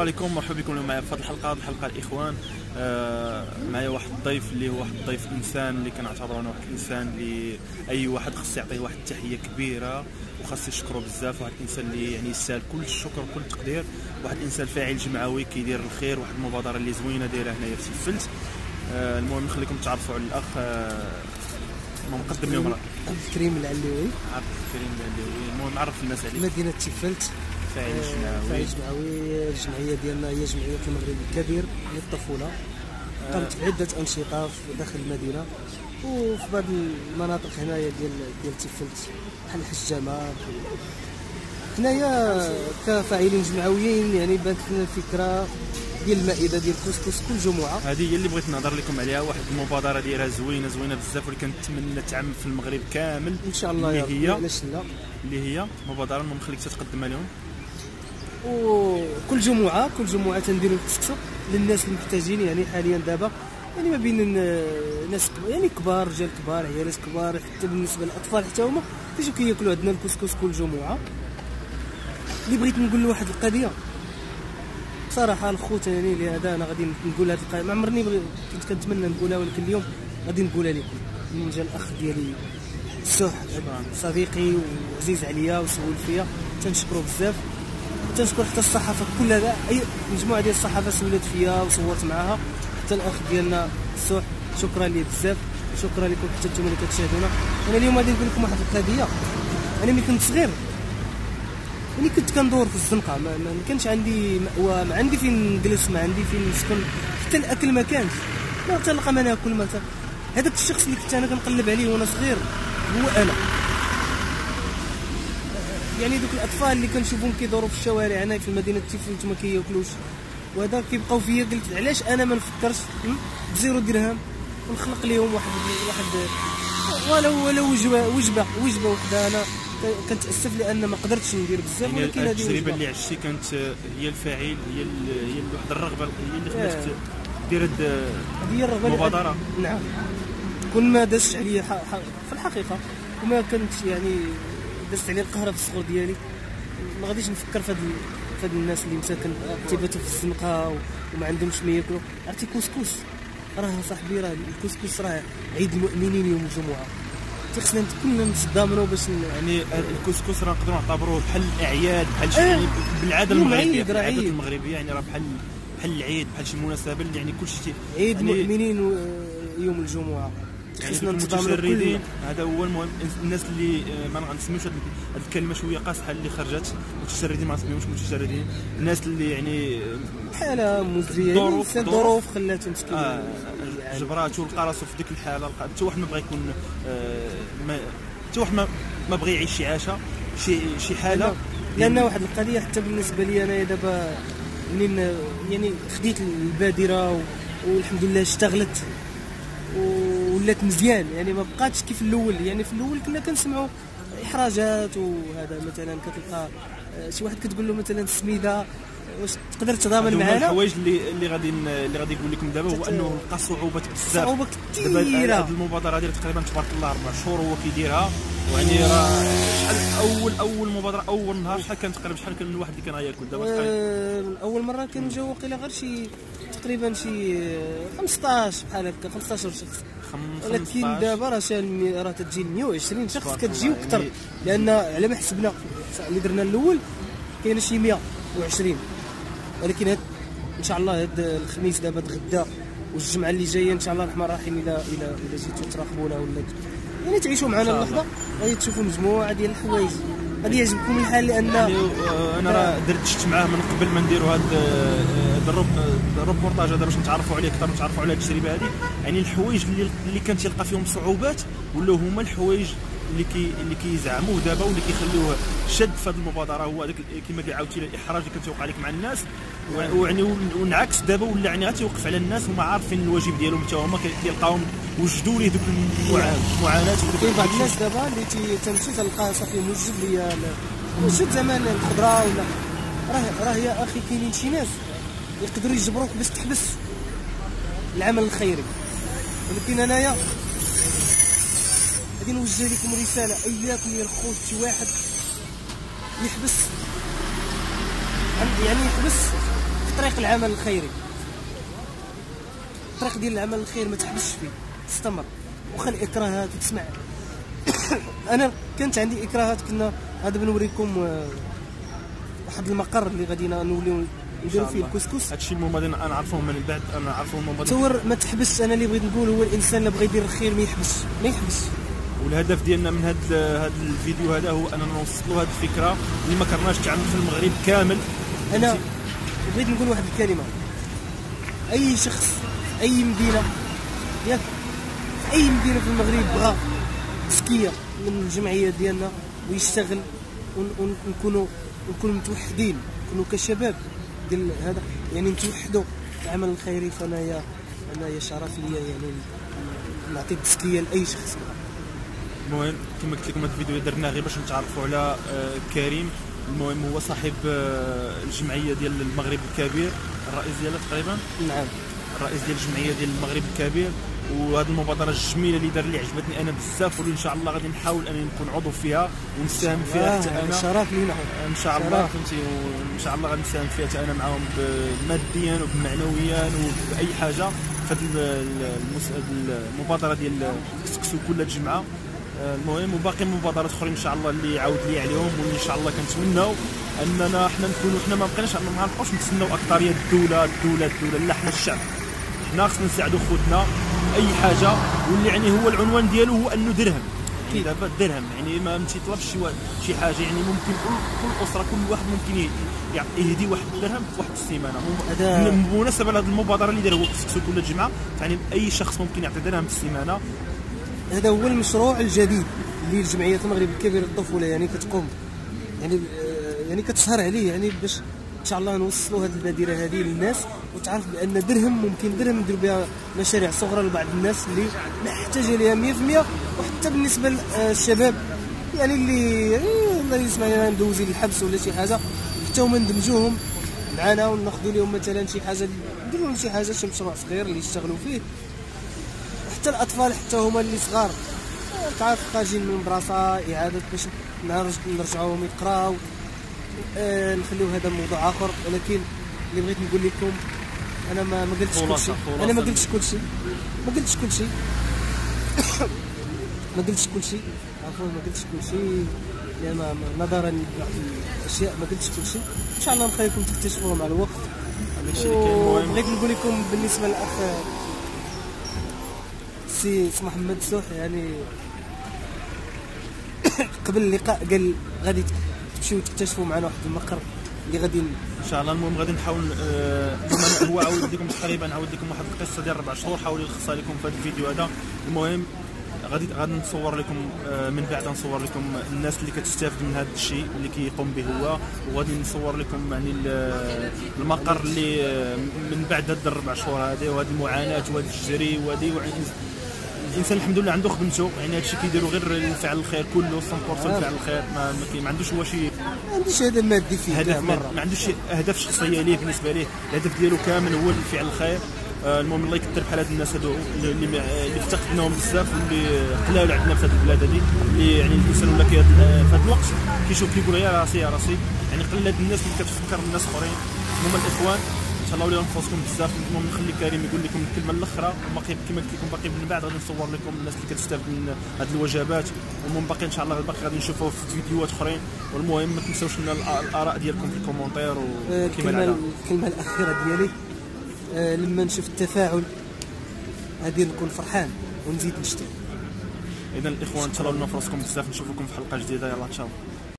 عليكم، مرحبا بكم اليوم معايا في هذه الحلقه الاخوان. معايا واحد الضيف اللي هو واحد الضيف انسان اللي كنعتبره انا واحد الانسان اللي اي واحد خاص يعطيه واحد التحيه كبيره وخاص يشكره بزاف. واحد الانسان اللي يعني يستاهل كل الشكر وكل التقدير، واحد الانسان فاعل جمعوي كيدير الخير، واحد المبادره اللي زوينه دايره هنايا في سيفلت. المهم نخليكم تعرفوا على الاخ مقدم اليوم عبد الكريم العلوي. المهم نعرف الناس عليه. مدينه سيفلت، فاعل جمعوي. الجمعيه ديالنا هي جمعيه المغرب الكبير للطفوله، قامت بعده انشطه داخل المدينه وفي بعض المناطق هنايا ديال سيفلت بحال الحجامه. حنايا كفاعلين جمعويين يعني بانت لنا الفكره ديال المائده ديال الكسكس كل جمعه. هذه هي اللي بغيت نهضر لكم عليها، واحد المبادره دايره زوينه بزاف واللي كنتمنى تعمم في المغرب كامل ان شاء الله. اللي هي مبادره المهم خليك تتقدمها لهم. وكل جمعه تنديروا الكسكسو للناس المحتاجين، يعني حاليا دابا يعني ما بين ناس يعني كبار، رجال كبار، عيالات كبار، حتى بالنسبه للاطفال حتى هما كيجيو كياكلوا عندنا الكسكس كل جمعه. اللي بغيت نقول له واحد القضيه بصراحه الخوت، يعني لهذا انا غادي نقول هذه القضيه ما عمرني كنت كنتمنى نقولها، ولكن اليوم غادي نقولها لكم. من جا الاخ ديالي السوح صديقي وعزيز عليا وسول فيا، تنشكرو بزاف. تنشكر حتى الصحافه كلها، اي مجموعه ديال الصحافه سولات فيا وصورت معاها، حتى الاخ ديالنا السوح شكرا ليه بزاف. شكرا لكم حتى نتوما اللي كتشاهدونا. انا اليوم غادي نقول لكم واحد القضيه. انا ملي كنت صغير يعني كنت كندور في الزنقه، ما كانش عندي مأوى، ما عندي فين نجلس، ما عندي فين نسكن، حتى الاكل ما كانش، ما تلقى ما ناكل. مثلا هذاك الشخص اللي كنت انا كنقلب عليه وانا صغير هو انا. يعني دوك الاطفال اللي كنشوفهم كيدوروا في الشوارع هنا في مدينه سيفلت ما كياكلوش، وهذا كيبقاو فيا. قلت علاش انا ما نفكرش بزيرو درهم ونخلق لهم واحد ولو وجبه وحده. انا كنتاسف لان ما قدرتش ندير بزاف، يعني ولكن هذه التجربه اللي عشتي كانت هي الفاعل، هي واحد الرغبه هي اللي خلاتك دير هذه المبادره. نعم، كون ما دازش عليا في الحقيقه وما كنت يعني دازت عليا القهره في الصغر ديالي، ما غاديش نفكر في هاد الناس اللي مساكن تيباتوا في الزنقه وما عندهمش ما ياكلوا. عرفتي كسكس راه صاحبي، راه الكسكس راه عيد المؤمنين يوم الجمعه، خصنا كلنا نتضامنوا باش يعني الكسكس راه نقدروا نعتبروه بحال الاعياد، بحال شي يعني بالعاده المغربيه يعني راه بحال العيد، بحال شي مناسبه اللي يعني كلشي عيد المؤمنين يوم الجمعه. يعني المتشردين هذا هو المهم. الناس اللي ما نسميوش هذه الكلمه شويه قاصحه اللي خرجت، متشردين ما نسميوش متشردين، الناس اللي يعني حاله مزريه، الظروف خلاتهم مسكينين جبرات ولقى راسو في ديك الحاله. حتى واحد ما بغى يكون حتى واحد ما بغى يعيش شي عاشه شي حاله. لان واحد القضيه حتى بالنسبه لي انايا دابا منين يعني خديت البادره والحمد لله اشتغلت ولات مزيان، يعني ما بقاتش كيف الاول. يعني في الاول كنا كنسمعوا احراجات، وهذا مثلا كتلقى شي واحد كتقول له مثلا السميده واش تقدر تضامن معنا. الحوايج اللي غادي نقول لكم دابا هو انه لقى صعوبات بزاف. صعوبه كثيره. هذه المبادره ديال تقريبا تبارك الله 4 شهور هو كيديرها، ويعني راه شحال اول مبادره اول نهار شحال كان تقريبا، شحال كان الواحد اللي كان غياكل دابا اول مره كانوا جاو واقيلا غير شي تقريبا شي 15 بحال هكا 15 شخص، ولكن دابا راه تتجي 120 شخص كتجي وكثر، لان على ما حسبنا اللي درنا الاول كاين شي 120. ولكن ان شاء الله هذا الخميس دابا غدا والجمعه اللي جايه ان شاء الله الرحمن الرحيم الى جيتوا تراقبونا ولا يعني تعيشوا معنا اللحظه، غادي تشوفوا مجموعه ديال الحوايج غادي يعجبكم الحال. لان يعني انا راه درت معاه من قبل ما نديروا هذا الروبورتاج هذا باش نتعرفوا عليه اكثر ونتعرفوا على التجربه هذه. يعني الحوايج اللي كان تلقى فيهم صعوبات ولاو هما الحوايج اللي كيزعموه دابا واللي كيخليوه شد في هذه المبادره، هو هذاك كما عاودتي الاحراج اللي كتوقع لك مع الناس. ويعني والعكس دابا ولا يعني غتوقف على الناس هما عارفين الواجب ديالهم، حتى هما كيلقاوهم وجدوا ليه دوك المعاناه. كاين بعض الناس دابا اللي تمشي تلقى صافي موجد ليا موجد زمان الخضره ولا راه يا اخي كاينين شي ناس يقدروا يجبروك باش تحبس العمل الخيري. ولكن انايا غادي نوجه لكم رساله، اياكم يا الخوت شي واحد يحبس، يعني يحبس في طريق العمل الخيري، الطريق ديال العمل الخيري ما تحبسش فيه، استمر. واخا الاكراهات وتسمع انا كانت عندي اكراهات، كنا هذا بنوريكم واحد المقر اللي غادي نوليو نديرو فيه الكسكس. هادشي المهم غادي نعرفوهم من بعد، انا نعرفوهم من بعد. تصور ما تحبسش، انا اللي بغيت نقول هو الانسان اللي بغى يدير الخير ما يحبس. والهدف ديالنا من هذا الفيديو هذا هو اننا نوصلوا هذه الفكره اللي ما كرناش تعمل في المغرب كامل. انا بغيت نقول واحد الكلمه، اي شخص في اي مدينه ياك في اي مدينه في المغرب بغى تزكيه من الجمعيه ديالنا ويشتغل ونكونوا متوحدين، نكونوا كشباب ديال هذا يعني نتوحدوا العمل الخيري. فانايا شرف ليا يعني نعطي تزكيه لاي شخص. المهم كما قلت لكم هذا الفيديو درناه غير باش نتعرفوا على كريم. المهم هو صاحب الجمعيه ديال المغرب الكبير، الرئيس ديالها تقريبا. نعم، الرئيس ديال الجمعيه ديال المغرب الكبير. وهذه المبادره الجميله اللي دار لي عجبتني انا بزاف، واللي ان شاء الله غادي نحاول انني نكون عضو فيها ونساهم فيها حتى انا. شرف لينا ان شاء الله، فهمتي. وان شاء الله غادي نساهم فيها حتى انا معاهم ماديا ومعنويا وباي حاجه في هذه المبادره ديال الكسكسو كل جمعه. المهم وباقي مبادرات اخرين ان شاء الله اللي عاود لي عليهم، واللي ان شاء الله كنتمناو اننا حنا نكونوا، حنا ما نبقاوش نتسناو اكثريه الدوله، لا حنا الشعب، حنا خصنا نساعدوا خوتنا اي حاجه. واللي يعني هو العنوان ديالو هو انه درهم، يعني دابا الدرهم يعني ما تيطلبش شي حاجه، يعني ممكن كل اسره كل واحد ممكن يهدي واحد الدرهم في واحد السيمانه. بالمناسبه لهذه المبادره اللي دار هو كسكسو كل جمعه، يعني اي شخص ممكن يعطي درهم في السيمانه. هذا هو المشروع الجديد اللي الجمعيه المغرب الكبير للطفوله يعني كتقوم يعني كتسهر عليه، يعني باش ان شاء الله نوصلوا هذه البادره هذه للناس وتعرف بان درهم نديروا بها مشاريع صغرى لبعض الناس اللي محتاجه ليها 100%. وحتى بالنسبه للشباب يعني اللي الله يسمع ندوزين الحبس ولا شي حاجه، حتى هما ندمجوهم معنا وناخذوا لهم مثلا شي حاجه، نديروا لهم شي حاجه، شي مشروع صغير اللي يشتغلوا فيه. حتى الاطفال حتى هما اللي صغار تعرف خارجين من المدرسه اعاده باش نرجعوهم يقراو. نخليو هذا موضوع اخر، ولكن اللي بغيت نقول لكم انا ما قلتش كل شيء، انا ما قلتش كل شيء عفوا ما قلتش كل شيء لان نظرا لبعض الاشياء ما قلتش كل شيء. ان شاء الله نخليكم تكتشفوه مع الوقت. بغيت نقول لكم بالنسبه للاخ سي محمد سوح، يعني قبل اللقاء قال غادي تمشيو تكتشفوا معنا واحد المقر اللي غادي ان شاء الله. المهم غادي نحاول هو عاود لكم تقريبا، عاود لكم واحد القصه ديال 4 شهور حاول يلخصها لكم في هذا الفيديو هذا. المهم غادي نصور لكم من بعد، نصور لكم الناس اللي كتستافد من هذا الشيء اللي كيقوم به هو، وغادي نصور لكم يعني المقر اللي من بعد هاد 4 شهور هذه وهذه المعاناه وهذا الجري وهذه الانسان الحمد لله عنده خدمته، يعني هادشي كيديروا غير لفعل الخير كله 100% لفعل الخير. ما عندوش هو شي هدف مادي فيه، هدف ما عندوش شي اهداف شخصيه ليه. بالنسبه ليه الهدف ديالو كامل هو فعل الخير. المهم الله يكثر بحال هاد الناس هادو اللي افتقدناهم بزاف واللي قلال عندنا في هاد البلاد هادي، اللي يعني الانسان ولا في هاد الوقت كيشوف كيقول يا راسي يعني قل هاد الناس اللي كتفكر الناس اخرين هما الاخوان. ان شاء الله وليهم نفوسكم بزاف. المهم نخلي كريم يقول لكم الكلمه الاخرى، كما قلت لكم باقي من بعد غادي نصور لكم الناس اللي كتستافد من هذه الوجبات. والمهم باقي ان شاء الله باقي غادي نشوفوه في فيديوهات اخرين. والمهم ما تنساوش لنا الاراء ديالكم في الكومونتير. الكلمه الاخيره ديالي لما نشوف التفاعل غادي نكون فرحان ونزيد نشتغل. اذا الاخوان تهلاو لنا فراسكم بزاف، نشوفكم في حلقه جديده. يلا تشاو.